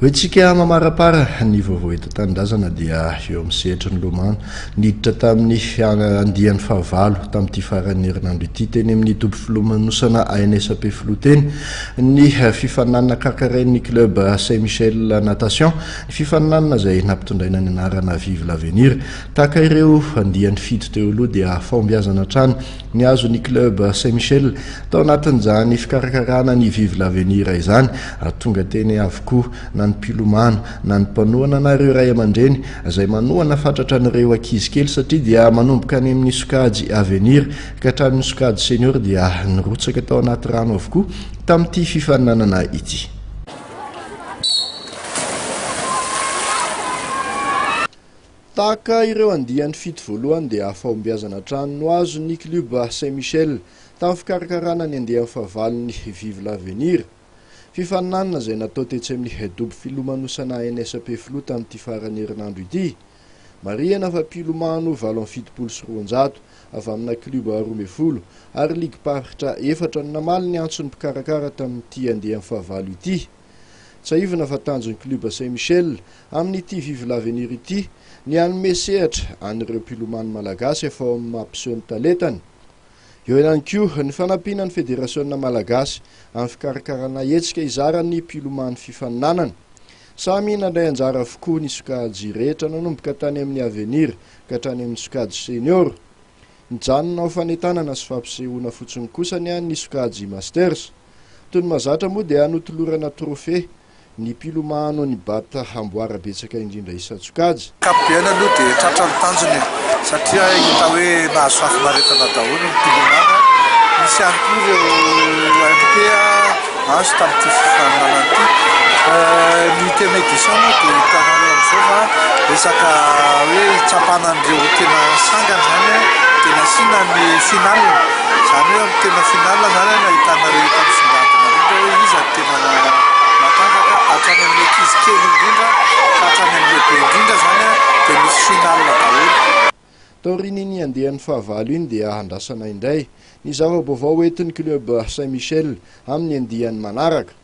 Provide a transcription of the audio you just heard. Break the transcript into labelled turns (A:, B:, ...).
A: Hoentsika mamarapara ny vaovao eto an-tanindrazana dia eo amin'ny sehatra ny Lomano niditra tamin'ny andian'ny fahavalo tamin'ity faran'ny herinandro ity teny amin'ny dobo filomanosana ANSP Filoteny ny fifaninanana karkarain'ny club Saint-Michel Natation, fifaninanana izay nampitondraina ny anarana Vive l'Avenir. Tahaka ireo andian'ny fito teo aloha dia fahombiazana trano ny azon'ny club Saint-Michel tao anatin'izany fikarakarana ny Vive l'Avenir izany, tonga teny avokoa na ny mpilomano na ny mpanohana na ireo ray aman-dreny izay manohana fatratra an'ireo ankizy kely satria dia manomboka any amin'ny sokajy Avenir ka hatramin'ny sokajy senior dia nirotsaka tao anaty rano avokoa tamin'ity fifaninanana ity. Tahaka ireo andian'ny fito voalohany dia fahombiazana trano no azon'ny club Saint-Michel tamin'ny fikarakarana ny andian'ny fahavalon'ny Vive l'Avenir. Fifaninanana izay natao tetsy amin'ny dobo filomanosana ANSP Filoteny tamin'ity faran'ny herinandro ity. Marihana fa mpilomano 770 avy amina club 12 ary ligue paritra 4 no namaly ny antson'ny mpikarakara tamin'ity andian'ny fahavalo ity. Tsaivana fa tanjon'ny club Saint-Michel amin'ity Vive l'Avenir ity ny hanome sehatra an'ireo mpilomano malagasy efa ao amin'ny mampiseho ny talentany. Eo ihany koa ny fanampiana ny federasiona malagasy amin'ny fikarakarana hetsika izaran'ny mpilomano fifaninanana. Samy nandray anjara avokoa ny sokajy rehetra nanomboka tany amin'ny Avenir ka hatrany amin'ny sokajy senior. Nijanona ao fanentanana sy fampisehoana fotsiny kosa ny an'ny sokajy Masters. Toy ny mahazatra moa dia notolorana trophée ny mpilomano ny bata amboara betsaka indrindra isan-tsokajy.
B: Kapobiana aloha dia tratra ny tanjony satria hita hoe nahazo fafimaretana daholo ny mpilomano. Misy ihany koa ireo MP azo tamin'ity fifaninanana ity. Ny tena édition moa dia hitanareo amin'izao fa resaka hoe hitsapana an'ireo tena sangana zany tena sina ny final. Zany hoe amin'ny tena final zany nahitanareo eto amin'ny songadina hoe izy tena matanjaka hatrany amin'ny ankizy kely indrindra hatrany amin'ny lehibe indrindra zany dia misy final daholo.
A: Taorian'ny andian'ny fahavalo iny dia andrasana indray ny zava-baovao entin'ny club Saint-Michel amin'ny andian'ny manaraka.